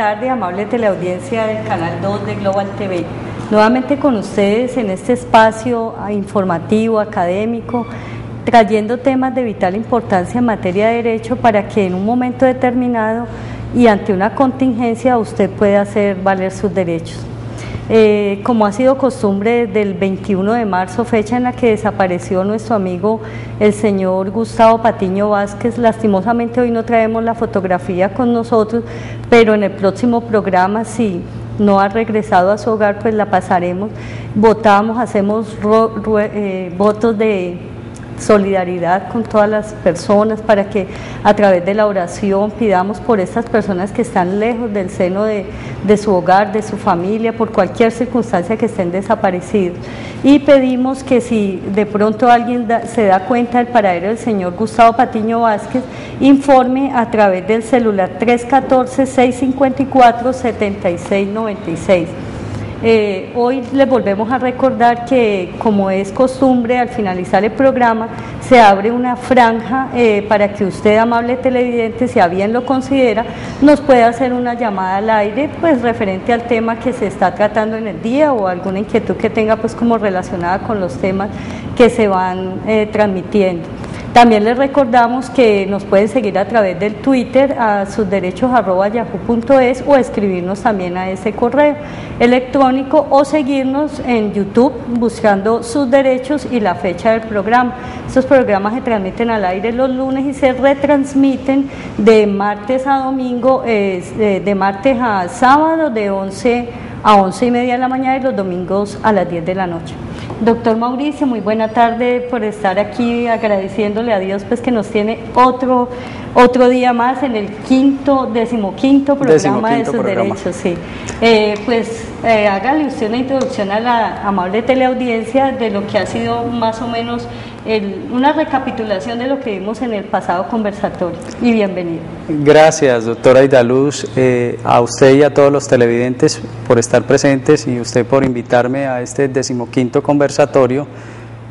tarde, amable teleaudiencia del Canal 2 de Global TV. Nuevamente con ustedes en este espacio informativo, académico, trayendo temas de vital importancia en materia de derecho para que en un momento determinado y ante una contingencia usted pueda hacer valer sus derechos. Como ha sido costumbre desde el 21 de marzo, fecha en la que desapareció nuestro amigo el señor Gustavo Patiño Vázquez, lastimosamente hoy no traemos la fotografía con nosotros, pero en el próximo programa, si no ha regresado a su hogar, pues la pasaremos, votamos, hacemos votos de solidaridad con todas las personas para que a través de la oración pidamos por estas personas que están lejos del seno de su hogar, de su familia, por cualquier circunstancia que estén desaparecidos. Y pedimos que si de pronto alguien se da cuenta del paradero del señor Gustavo Patiño Vázquez, informe a través del celular 314-654-7696. Hoy les volvemos a recordar que, como es costumbre, al finalizar el programa se abre una franja para que usted, amable televidente, si a bien lo considera, nos pueda hacer una llamada al aire, pues referente al tema que se está tratando en el día o alguna inquietud que tenga, pues como relacionada con los temas que se van transmitiendo. También les recordamos que nos pueden seguir a través del Twitter a susderechos@yahoo.es o escribirnos también a ese correo electrónico o seguirnos en YouTube buscando Sus Derechos y la fecha del programa. Estos programas se transmiten al aire los lunes y se retransmiten de martes a domingo, de martes a sábado de 11 a 11:30 de la mañana y los domingos a las 10 de la noche. Doctor Mauricio, muy buena tarde por estar aquí, agradeciéndole a Dios pues que nos tiene otro día más en el decimoquinto programa de Sus Derechos. Sí. Hágale usted una introducción a la amable teleaudiencia de lo que ha sido más o menos una recapitulación de lo que vimos en el pasado conversatorio, y bienvenido. Gracias, doctora Aidaluz, a usted y a todos los televidentes por estar presentes y usted por invitarme a este 15º conversatorio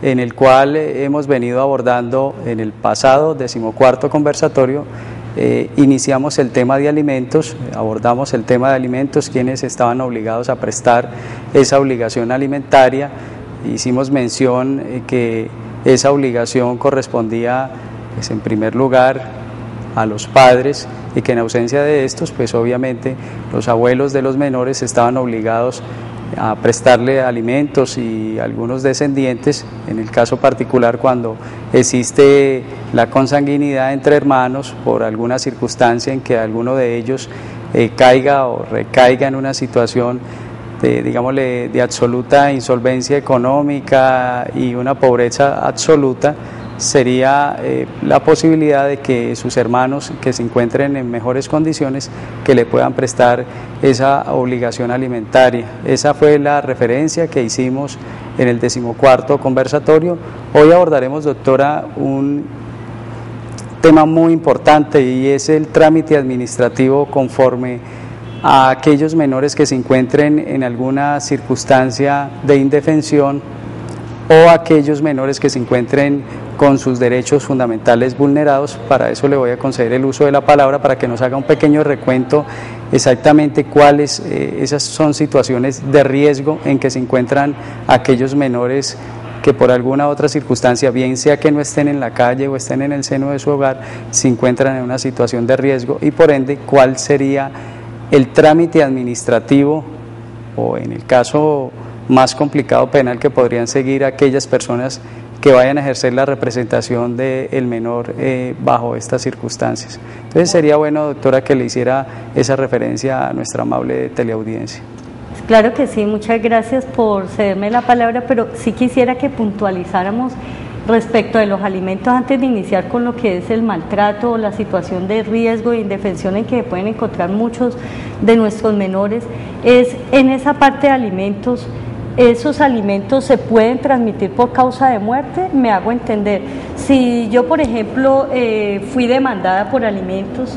en el cual hemos venido abordando en el pasado 14º conversatorio. Iniciamos el tema de alimentos, abordamos el tema de alimentos, quienes estaban obligados a prestar esa obligación alimentaria. Hicimos mención que esa obligación correspondía, pues, en primer lugar a los padres, y que en ausencia de estos, pues obviamente los abuelos de los menores estaban obligados a prestarle alimentos, y algunos descendientes, en el caso particular cuando existe la consanguinidad entre hermanos por alguna circunstancia en que alguno de ellos caiga o recaiga en una situación de absoluta insolvencia económica y una pobreza absoluta, sería la posibilidad de que sus hermanos que se encuentren en mejores condiciones que le puedan prestar esa obligación alimentaria. Esa fue la referencia que hicimos en el 14º conversatorio. Hoy abordaremos, doctora, un tema muy importante, y es el trámite administrativo conforme a aquellos menores que se encuentren en alguna circunstancia de indefensión o aquellos menores que se encuentren con sus derechos fundamentales vulnerados. Para eso le voy a conceder el uso de la palabra para que nos haga un pequeño recuento exactamente cuáles esas son situaciones de riesgo en que se encuentran aquellos menores que por alguna otra circunstancia, bien sea que no estén en la calle o estén en el seno de su hogar, se encuentran en una situación de riesgo, y por ende cuál sería el trámite administrativo, o en el caso más complicado penal, que podrían seguir aquellas personas que vayan a ejercer la representación del menor bajo estas circunstancias. Entonces sería bueno, doctora, que le hiciera esa referencia a nuestra amable teleaudiencia. Claro que sí, muchas gracias por cederme la palabra, pero sí quisiera que puntualizáramos respecto de los alimentos antes de iniciar con lo que es el maltrato o la situación de riesgo e indefensión en que pueden encontrar muchos de nuestros menores. Es en esa parte de alimentos, ¿esos alimentos se pueden transmitir por causa de muerte? Me hago entender. Si yo, por ejemplo, fui demandada por alimentos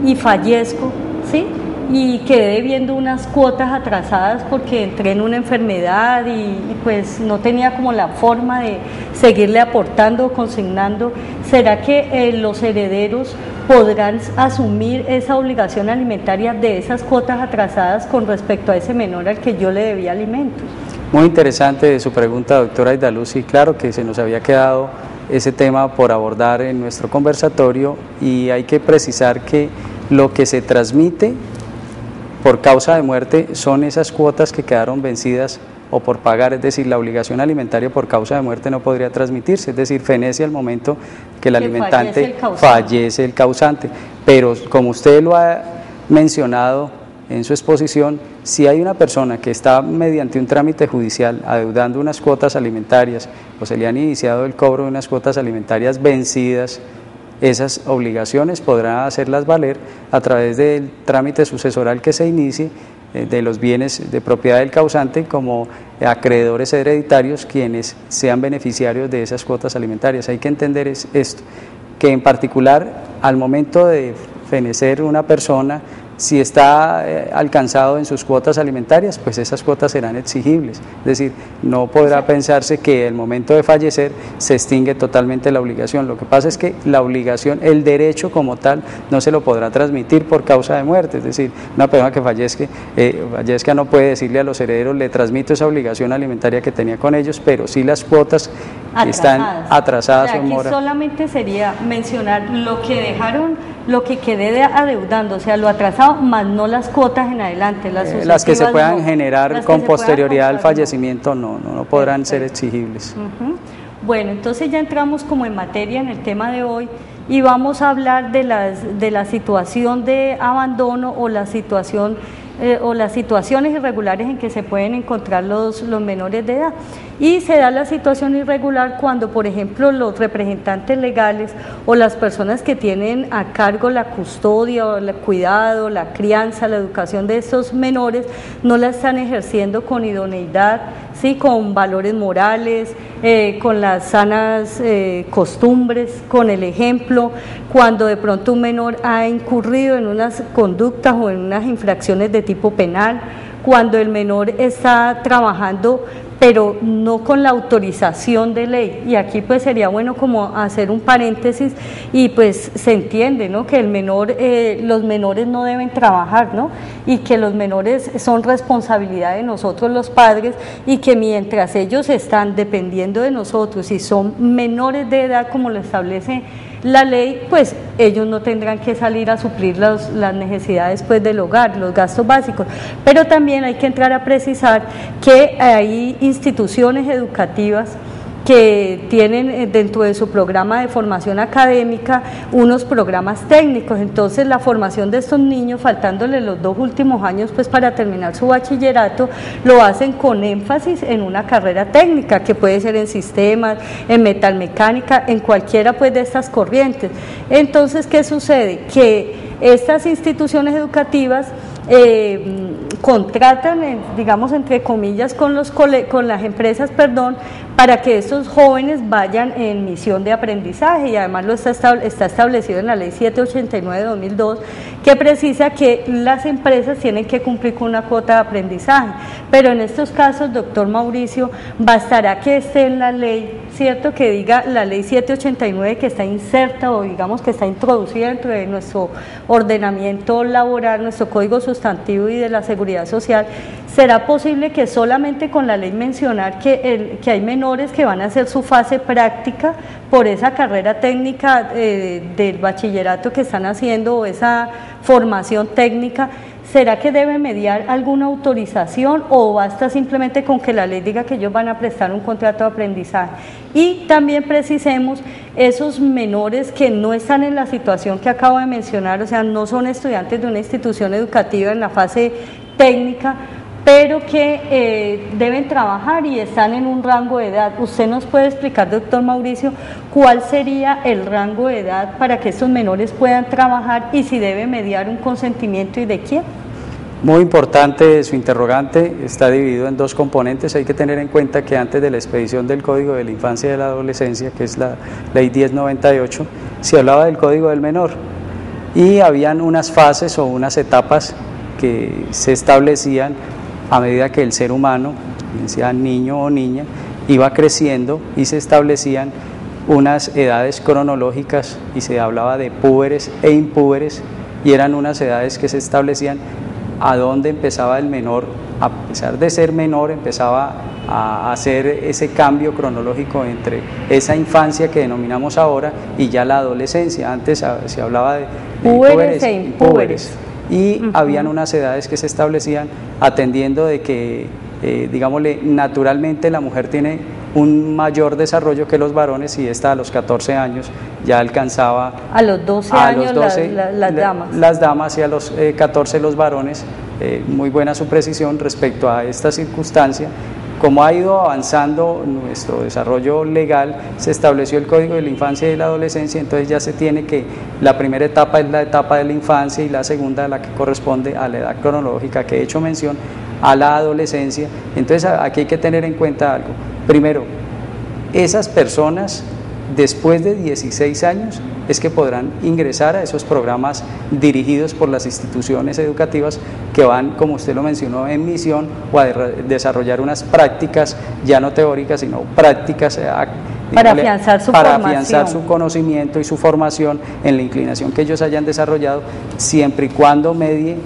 y fallezco, ¿sí?, y quedé debiendo unas cuotas atrasadas porque entré en una enfermedad y pues no tenía como la forma de seguirle aportando o consignando, ¿será que los herederos podrán asumir esa obligación alimentaria de esas cuotas atrasadas con respecto a ese menor al que yo le debía alimentos. Muy interesante su pregunta, doctora Aidaluz, y claro que se nos había quedado ese tema por abordar en nuestro conversatorio, y hay que precisar que lo que se transmite por causa de muerte son esas cuotas que quedaron vencidas o por pagar, es decir, la obligación alimentaria por causa de muerte no podría transmitirse, es decir, fenece al momento que el alimentante fallece el causante. Pero como usted lo ha mencionado en su exposición, si hay una persona que está mediante un trámite judicial adeudando unas cuotas alimentarias o se le han iniciado el cobro de unas cuotas alimentarias vencidas, esas obligaciones podrá hacerlas valer a través del trámite sucesoral que se inicie de los bienes de propiedad del causante como acreedores hereditarios quienes sean beneficiarios de esas cuotas alimentarias. Hay que entender esto, que en particular al momento de fenecer una persona, si está alcanzado en sus cuotas alimentarias, pues esas cuotas serán exigibles, es decir, no podrá pensarse que el momento de fallecer se extingue totalmente la obligación. Lo que pasa es que la obligación, el derecho como tal, no se lo podrá transmitir por causa de muerte, es decir, una persona que fallezca no puede decirle a los herederos, le transmito esa obligación alimentaria que tenía con ellos, pero sí las cuotas están atrasadas. Aquí solamente sería mencionar lo que dejaron, lo que quedé adeudando, o sea, lo atrasado, más no las cuotas en adelante, las que se puedan generar con posterioridad al fallecimiento no podrán ser exigibles. Bueno, entonces ya entramos como en materia en el tema de hoy y vamos a hablar de la situación de abandono o la situación o las situaciones irregulares en que se pueden encontrar los menores de edad. Y se da la situación irregular cuando, por ejemplo, los representantes legales o las personas que tienen a cargo la custodia o el cuidado, la crianza, la educación de estos menores no la están ejerciendo con idoneidad, ¿sí? Con valores morales, con las sanas costumbres, con el ejemplo, cuando de pronto un menor ha incurrido en unas conductas o en unas infracciones de tipo penal, cuando el menor está trabajando pero no con la autorización de ley. Y aquí pues sería bueno como hacer un paréntesis y pues se entiende, ¿no?, que el menor, los menores no deben trabajar, ¿no?, y que los menores son responsabilidad de nosotros los padres y que mientras ellos están dependiendo de nosotros y son menores de edad como lo establece la ley, pues ellos no tendrán que salir a suplir las necesidades pues del hogar, los gastos básicos. Pero también hay que entrar a precisar que hay instituciones educativas que tienen dentro de su programa de formación académica unos programas técnicos. Entonces la formación de estos niños, faltándoles los 2 últimos años pues para terminar su bachillerato, lo hacen con énfasis en una carrera técnica que puede ser en sistemas, en metalmecánica, en cualquiera pues de estas corrientes. Entonces, ¿qué sucede? Que estas instituciones educativas contratan, digamos entre comillas, con las empresas, para que estos jóvenes vayan en misión de aprendizaje, y además está establecido en la ley 789 de 2002, que precisa que las empresas tienen que cumplir con una cuota de aprendizaje. Pero en estos casos, doctor Mauricio, bastará que esté en la ley, ¿cierto?, que diga la ley 789 que está inserta o digamos que está introducida dentro de nuestro ordenamiento laboral, nuestro código sustantivo y de la seguridad social. ¿Será posible que solamente con la ley mencionar que hay menores que van a hacer su fase práctica por esa carrera técnica del bachillerato que están haciendo o esa formación técnica? ¿Será que debe mediar alguna autorización o basta simplemente con que la ley diga que ellos van a prestar un contrato de aprendizaje? Y también precisemos esos menores que no están en la situación que acabo de mencionar, o sea, no son estudiantes de una institución educativa en la fase técnica, pero que deben trabajar y están en un rango de edad. ¿Usted nos puede explicar, doctor Mauricio, cuál sería el rango de edad para que estos menores puedan trabajar y si debe mediar un consentimiento y de quién? Muy importante su interrogante, está dividido en 2 componentes. Hay que tener en cuenta que antes de la expedición del Código de la Infancia y de la Adolescencia, que es la Ley 1098, se hablaba del Código del Menor y habían unas fases o unas etapas que se establecían a medida que el ser humano, sea niño o niña, iba creciendo, y se establecían unas edades cronológicas y se hablaba de púberes e impúberes, y eran unas edades que se establecían a dónde empezaba el menor, a pesar de ser menor, empezaba a hacer ese cambio cronológico entre esa infancia que denominamos ahora y ya la adolescencia. Antes se hablaba de púberes e impúberes. Y habían unas edades que se establecían atendiendo de que, digámosle, naturalmente la mujer tiene un mayor desarrollo que los varones, y esta a los 14 años ya alcanzaba... A los 12 años las damas. Las damas, y a los 14 los varones. Muy buena su precisión respecto a esta circunstancia. Como ha ido avanzando nuestro desarrollo legal, se estableció el Código de la Infancia y de la Adolescencia, entonces ya se tiene que la primera etapa es la etapa de la infancia y la segunda la que corresponde a la edad cronológica que he hecho mención, a la adolescencia. Entonces aquí hay que tener en cuenta algo. Primero, esas personas después de 16 años es que podrán ingresar a esos programas dirigidos por las instituciones educativas que van, como usted lo mencionó, en misión o a desarrollar unas prácticas, ya no teóricas, sino prácticas para afianzar su para formación, afianzar su conocimiento y su formación en la inclinación que ellos hayan desarrollado, siempre y cuando medie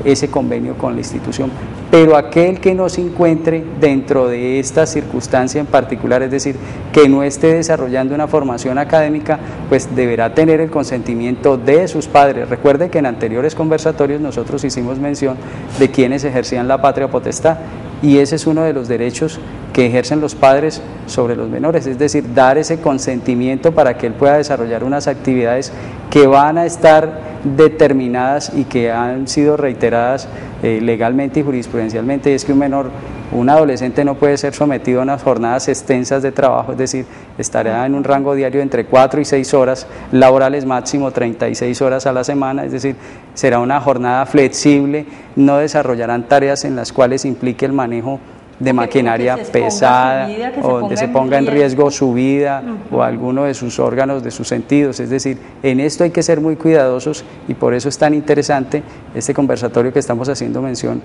ese convenio con la institución. Pero aquel que no se encuentre dentro de esta circunstancia en particular, es decir, que no esté desarrollando una formación académica, pues deberá tener el consentimiento de sus padres. Recuerde que en anteriores conversatorios nosotros hicimos mención de quienes ejercían la patria potestad, y ese es uno de los derechos que ejercen los padres sobre los menores, es decir, dar ese consentimiento para que él pueda desarrollar unas actividades que van a estar determinadas y que han sido reiteradas legalmente y jurisprudencialmente, y es que un adolescente no puede ser sometido a unas jornadas extensas de trabajo, es decir, estará en un rango diario entre 4 y 6 horas laborales, máximo 36 horas a la semana, es decir, será una jornada flexible, no desarrollarán tareas en las cuales implique el manejo de maquinaria pesada, o donde se ponga en riesgo su vida o alguno de sus órganos, de sus sentidos. Es decir, en esto hay que ser muy cuidadosos, y por eso es tan interesante este conversatorio que estamos haciendo mención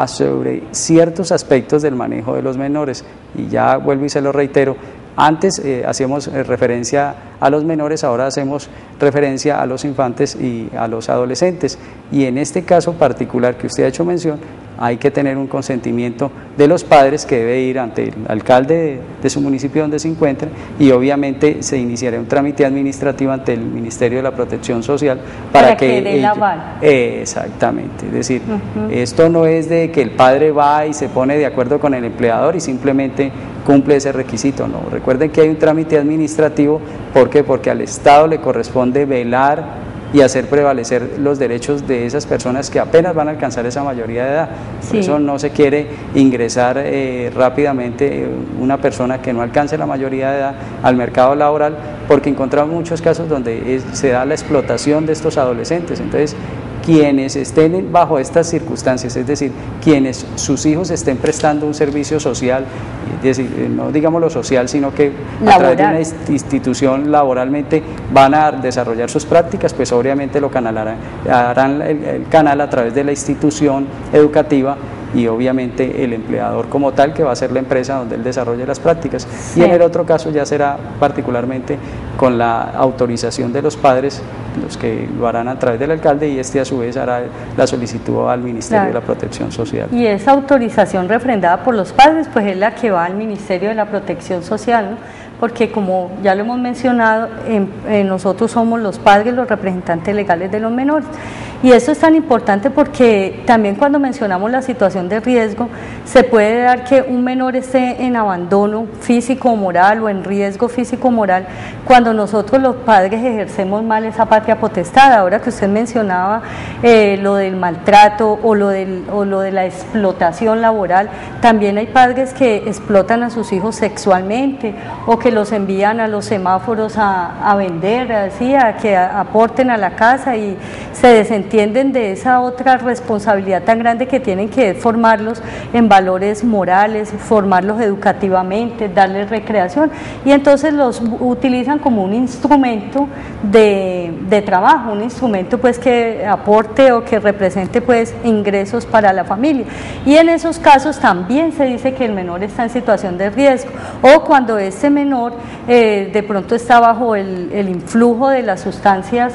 sobre ciertos aspectos del manejo de los menores. Y ya vuelvo y se lo reitero, antes hacíamos referencia a los menores, ahora hacemos referencia a los infantes y a los adolescentes, y en este caso particular que usted ha hecho mención, hay que tener un consentimiento de los padres, que debe ir ante el alcalde de su municipio donde se encuentre, y obviamente se iniciará un trámite administrativo ante el Ministerio de la Protección Social para que dé el aval. Exactamente, es decir, esto no es de que el padre va y se pone de acuerdo con el empleador y simplemente cumple ese requisito, no. Recuerden que hay un trámite administrativo. ¿Por qué? Porque al Estado le corresponde velar y hacer prevalecer los derechos de esas personas que apenas van a alcanzar esa mayoría de edad. Por eso no se quiere ingresar rápidamente una persona que no alcance la mayoría de edad al mercado laboral, porque encontramos muchos casos donde se da la explotación de estos adolescentes. Entonces, quienes estén bajo estas circunstancias, es decir, quienes sus hijos estén prestando un servicio social, es decir, no digamos lo social, sino que a través de una institución laboralmente van a desarrollar sus prácticas, pues obviamente lo harán el canal a través de la institución educativa, y obviamente el empleador como tal, que va a ser la empresa donde él desarrolle las prácticas. Y en el otro caso ya será particularmente con la autorización de los padres, los que lo harán a través del alcalde, y este a su vez hará la solicitud al Ministerio de la Protección Social. Y esa autorización refrendada por los padres, pues es la que va al Ministerio de la Protección Social, ¿no? Porque como ya lo hemos mencionado, nosotros somos los padres, los representantes legales de los menores. Y eso es tan importante porque también cuando mencionamos la situación de riesgo, se puede dar que un menor esté en abandono físico o moral, o en riesgo físico o moral, cuando nosotros los padres ejercemos mal esa patria potestad. Ahora que usted mencionaba lo del maltrato o lo de la explotación laboral, también hay padres que explotan a sus hijos sexualmente, o que los envían a los semáforos a vender, así, a que aporten a la casa y se desentiendan desentienden de esa otra responsabilidad tan grande que tienen, que es formarlos en valores morales, formarlos educativamente, darles recreación, y entonces los utilizan como un instrumento de trabajo, un instrumento pues que aporte o que represente pues ingresos para la familia. Y en esos casos también se dice que el menor está en situación de riesgo, o cuando este menor de pronto está bajo el influjo de las sustancias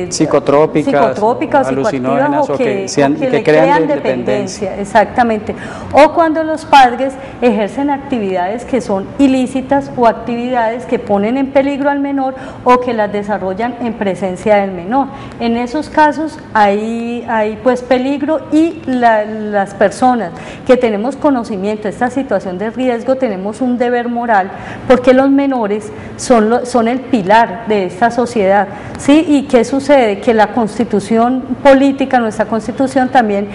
psicotrópicas alucinógenas o que le crean dependencia, exactamente, o cuando los padres ejercen actividades que son ilícitas o actividades que ponen en peligro al menor o que las desarrollan en presencia del menor. En esos casos hay pues peligro, y las personas que tenemos conocimiento de esta situación de riesgo tenemos un deber moral, porque los menores son el pilar de esta sociedad, ¿sí? ¿Y qué sucede? Que la Constitución política, nuestra Constitución también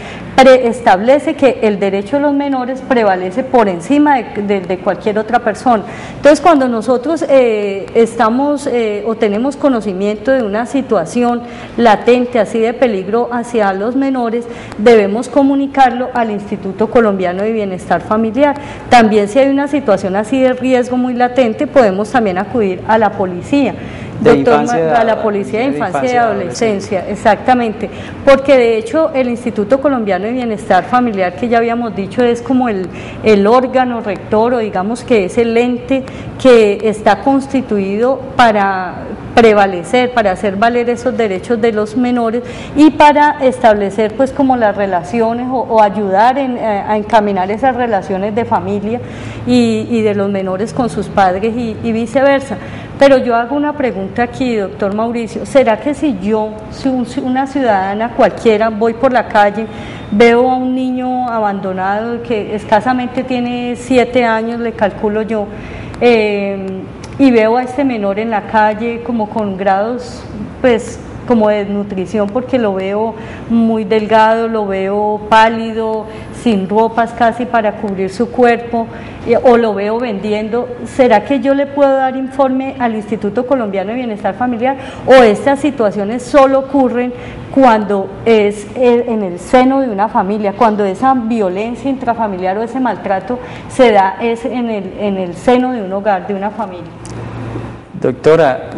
establece que el derecho de los menores prevalece por encima de cualquier otra persona. Entonces, cuando nosotros estamos o tenemos conocimiento de una situación latente así de peligro hacia los menores, debemos comunicarlo al Instituto Colombiano de Bienestar Familiar. También, si hay una situación así de riesgo muy latente, podemos también acudir a la policía. A la Policía de Infancia y Adolescencia, exactamente, porque de hecho el Instituto Colombiano de Bienestar Familiar, que ya habíamos dicho, es como el órgano rector, o digamos que es el ente que está constituido para prevalecer, para hacer valer esos derechos de los menores y para establecer pues como las relaciones o ayudar a encaminar esas relaciones de familia y de los menores con sus padres y viceversa. Pero yo hago una pregunta aquí, doctor Mauricio: ¿será que si una ciudadana cualquiera, voy por la calle, veo a un niño abandonado que escasamente tiene 7 años, le calculo yo, y veo a este menor en la calle como con grados pues como de desnutrición, porque lo veo muy delgado, lo veo pálido, sin ropas casi para cubrir su cuerpo, o lo veo vendiendo, ¿será que yo le puedo dar informe al Instituto Colombiano de Bienestar Familiar? ¿O estas situaciones solo ocurren cuando es en el seno de una familia, cuando esa violencia intrafamiliar o ese maltrato se da es en el seno de un hogar, de una familia? Doctora,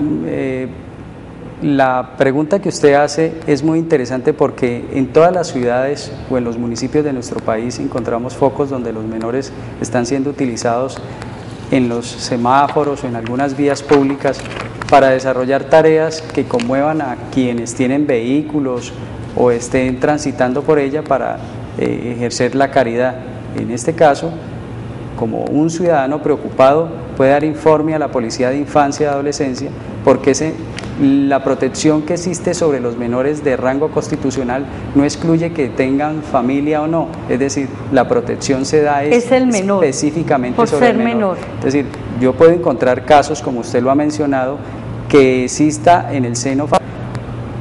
la pregunta que usted hace es muy interesante, porque en todas las ciudades o en los municipios de nuestro país encontramos focos donde los menores están siendo utilizados en los semáforos o en algunas vías públicas para desarrollar tareas que conmuevan a quienes tienen vehículos o estén transitando por ella para ejercer la caridad. En este caso, como un ciudadano preocupado puede dar informe a la Policía de Infancia y Adolescencia, porque la protección que existe sobre los menores de rango constitucional no excluye que tengan familia o no, es decir, la protección se da es el menor, específicamente por sobre ser el menor. Es decir, yo puedo encontrar casos, como usted lo ha mencionado, que exista en el seno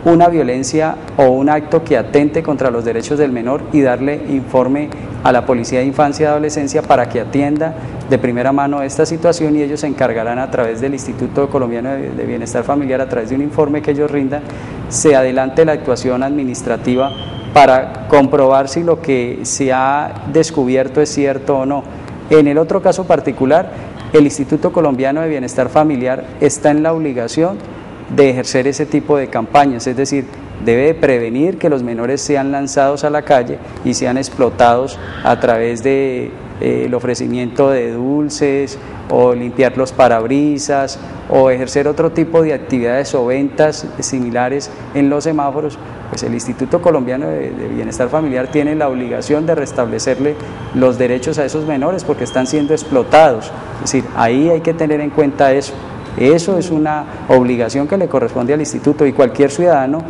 una violencia o un acto que atente contra los derechos del menor y darle informe a la Policía de Infancia y Adolescencia para que atienda de primera mano esta situación, y ellos se encargarán a través del Instituto Colombiano de Bienestar Familiar, a través de un informe que ellos rindan, se adelante la actuación administrativa para comprobar si lo que se ha descubierto es cierto o no. En el otro caso particular, el Instituto Colombiano de Bienestar Familiar está en la obligación de ejercer ese tipo de campañas, es decir, debe de prevenir que los menores sean lanzados a la calle y sean explotados a través de el ofrecimiento de dulces o limpiar los parabrisas o ejercer otro tipo de actividades o ventas similares en los semáforos. Pues el Instituto Colombiano de Bienestar Familiar tiene la obligación de restablecerle los derechos a esos menores porque están siendo explotados. Es decir, ahí hay que tener en cuenta eso. Eso es una obligación que le corresponde al instituto y cualquier ciudadano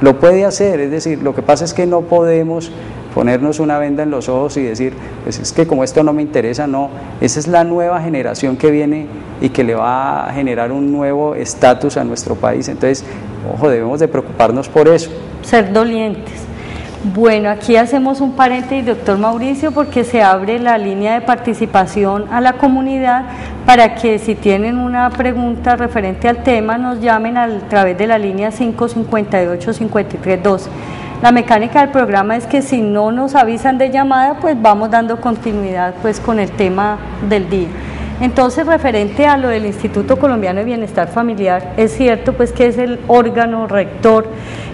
lo puede hacer. Es decir, lo que pasa es que no podemos ponernos una venda en los ojos y decir, pues es que como esto no me interesa. No, esa es la nueva generación que viene y que le va a generar un nuevo estatus a nuestro país. Entonces, ojo, debemos de preocuparnos por eso. Ser dolientes. Bueno, aquí hacemos un paréntesis, doctor Mauricio, porque se abre la línea de participación a la comunidad para que si tienen una pregunta referente al tema nos llamen a través de la línea 558-5312. La mecánica del programa es que si no nos avisan de llamada, pues vamos dando continuidad pues con el tema del día. Entonces, referente a lo del Instituto Colombiano de Bienestar Familiar, es cierto pues que es el órgano rector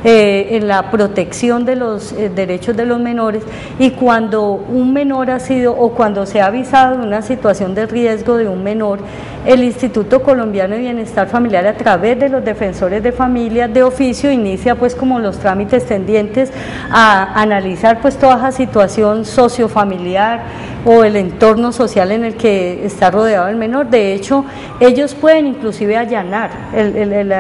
en la protección de los derechos de los menores, y cuando un menor ha sido o cuando se ha avisado de una situación de riesgo de un menor, el Instituto Colombiano de Bienestar Familiar, a través de los defensores de familia de oficio, inicia pues como los trámites tendientes a analizar pues toda esa situación sociofamiliar o el entorno social en el que está rodeado el menor. De hecho, ellos pueden inclusive allanar, el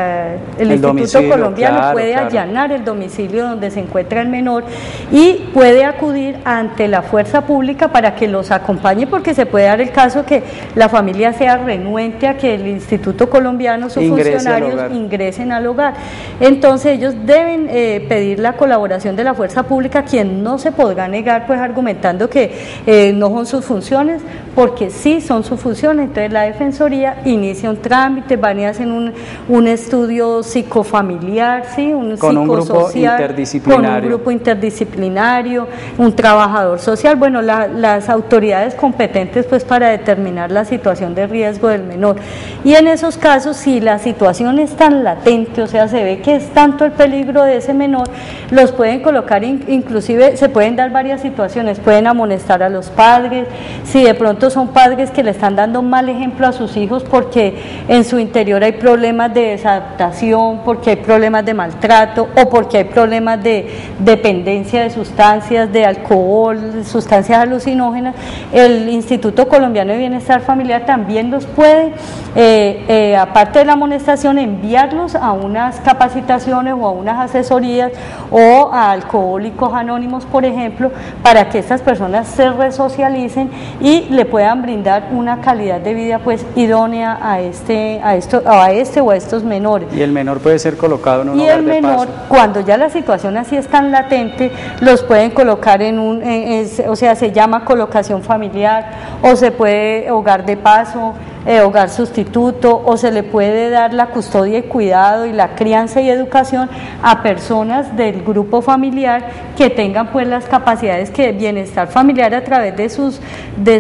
Instituto Colombiano puede allanar el domicilio donde se encuentra el menor y puede acudir ante la fuerza pública para que los acompañe, porque se puede dar el caso que la familia sea renuente a que el Instituto Colombiano, sus funcionarios ingresen al hogar. Entonces ellos deben pedir la colaboración de la fuerza pública, quien no se podrá negar pues argumentando que no son sus funciones, porque sí son sus funciones. Entonces la Defensoría inicia un trámite, van y hacen un estudio psicofamiliar, ¿sí? Con un grupo interdisciplinario, un trabajador social, bueno, las autoridades competentes pues para determinar la situación de riesgo del menor. Y en esos casos, si la situación es tan latente, o sea, se ve que es tanto el peligro de ese menor, los pueden colocar, inclusive se pueden dar varias situaciones, pueden amonestar a los padres, si de pronto son padres que le están dando mal ejemplo a sus hijos porque en su interior hay problemas de desadaptación, porque hay problemas de maltrato o porque hay problemas de dependencia de sustancias, de alcohol, sustancias alucinógenas, el Instituto Colombiano de Bienestar Familiar también los puede, aparte de la amonestación, enviarlos a unas capacitaciones o a unas asesorías o a Alcohólicos Anónimos, por ejemplo, para que estas personas se resocialicen y le puedan brindar una calidad de vida pues idónea a este o a estos menores. Y el menor puede ser colocado en un hogar de paso. Y el menor, cuando ya la situación así es tan latente, los pueden colocar o sea, se llama colocación familiar, o se puede hogar de paso, hogar sustituto, o se le puede dar la custodia y cuidado y la crianza y educación a personas del grupo familiar que tengan pues las capacidades que Bienestar Familiar, a través de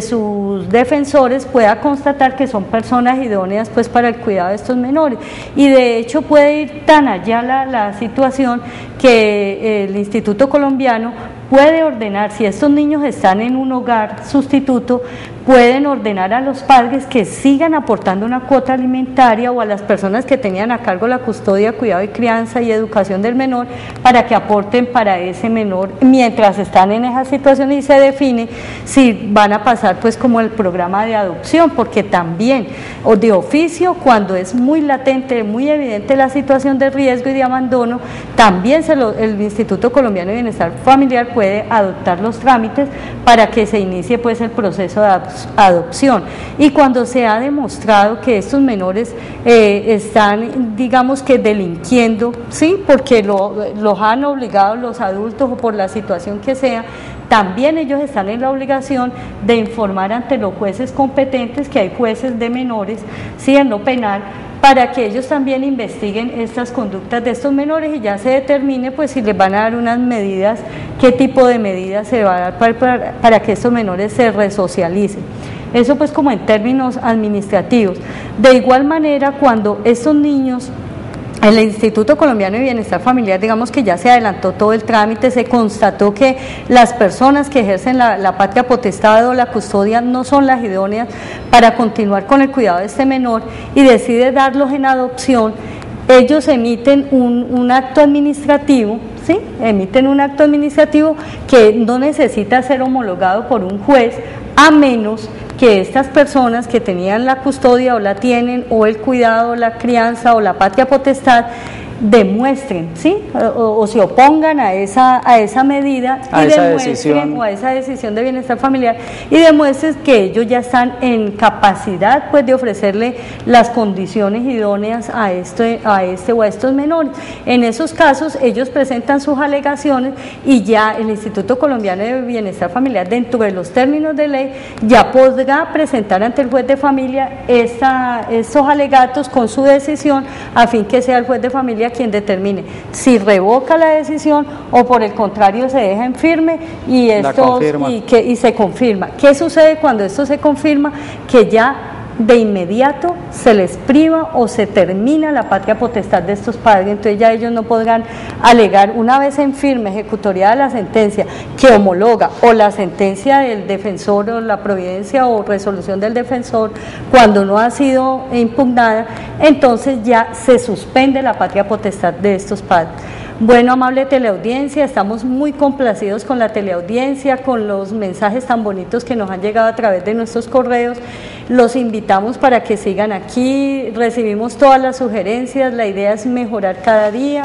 sus defensores, pueda constatar que son personas idóneas pues para el cuidado de estos menores. Y de hecho puede ir tan allá la situación que el Instituto Colombiano puede ordenar, si estos niños están en un hogar sustituto, pueden ordenar a los padres que sigan aportando una cuota alimentaria, o a las personas que tenían a cargo la custodia, cuidado y crianza y educación del menor, para que aporten para ese menor mientras están en esa situación, y se define si van a pasar pues como el programa de adopción, porque también, o de oficio, cuando es muy latente, muy evidente la situación de riesgo y de abandono, también el Instituto Colombiano de Bienestar Familiar puede adoptar los trámites para que se inicie pues el proceso de adopción. Y cuando se ha demostrado que estos menores están, digamos que delinquiendo, ¿sí? Porque los han obligado los adultos o por la situación que sea, también ellos están en la obligación de informar ante los jueces competentes, que hay jueces de menores, ¿sí? En lo penal, para que ellos también investiguen estas conductas de estos menores y ya se determine pues si les van a dar unas medidas, qué tipo de medidas se va a dar para que estos menores se resocialicen. Eso pues como en términos administrativos. De igual manera, cuando estos niños, el Instituto Colombiano de Bienestar Familiar, digamos que ya se adelantó todo el trámite, se constató que las personas que ejercen la patria potestad o la custodia no son las idóneas para continuar con el cuidado de este menor y decide darlos en adopción, ellos emiten un acto administrativo, ¿sí? Emiten un acto administrativo que no necesita ser homologado por un juez, a menos que estas personas que tenían la custodia o la tienen, o el cuidado, la crianza o la patria potestad, demuestren, ¿sí? O se opongan a esa medida a y esa demuestren, decisión. o a esa decisión de bienestar familiar, y demuestren que ellos ya están en capacidad pues de ofrecerle las condiciones idóneas a este o a estos menores. En esos casos ellos presentan sus alegaciones y ya el Instituto Colombiano de Bienestar Familiar, dentro de los términos de ley, ya podrá presentar ante el juez de familia estos alegatos con su decisión, a fin que sea el juez de familia quien determine si revoca la decisión o por el contrario se deja en firme y se confirma. ¿Qué sucede cuando esto se confirma? Que ya de inmediato se les priva o se termina la patria potestad de estos padres, entonces ya ellos no podrán alegar, una vez en firme, ejecutoriada la sentencia que homologa o la sentencia del defensor o la providencia o resolución del defensor cuando no ha sido impugnada, entonces ya se suspende la patria potestad de estos padres. Bueno, amable teleaudiencia, estamos muy complacidos con la teleaudiencia, con los mensajes tan bonitos que nos han llegado a través de nuestros correos. Los invitamos para que sigan aquí, recibimos todas las sugerencias, la idea es mejorar cada día.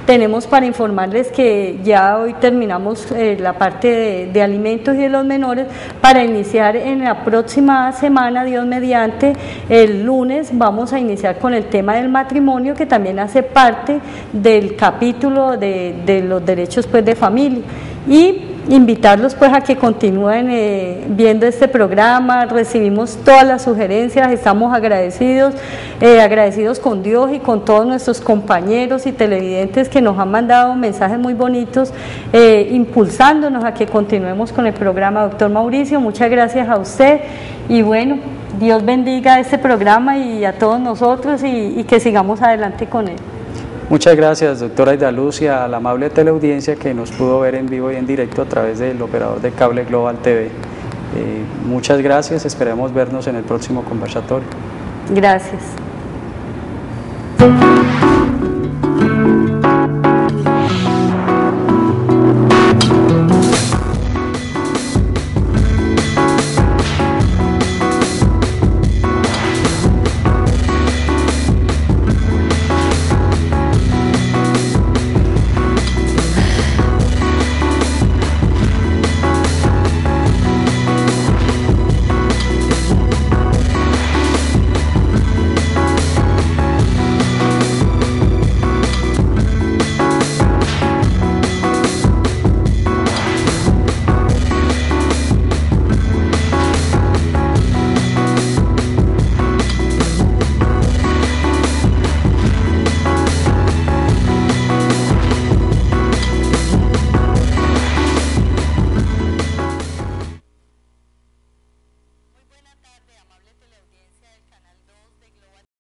Tenemos para informarles que ya hoy terminamos la parte de alimentos y de los menores, para iniciar en la próxima semana, Dios mediante, el lunes vamos a iniciar con el tema del matrimonio, que también hace parte del capítulo de los derechos pues de familia, y invitarlos pues a que continúen viendo este programa. Recibimos todas las sugerencias, estamos agradecidos con Dios y con todos nuestros compañeros y televidentes que nos han mandado mensajes muy bonitos, impulsándonos a que continuemos con el programa. Doctor Mauricio, muchas gracias a usted y bueno, Dios bendiga este programa y a todos nosotros y que sigamos adelante con él. Muchas gracias, doctora Aidaluz, y a la amable teleaudiencia que nos pudo ver en vivo y en directo a través del operador de cable Global TV. Muchas gracias, esperemos vernos en el próximo conversatorio. Gracias.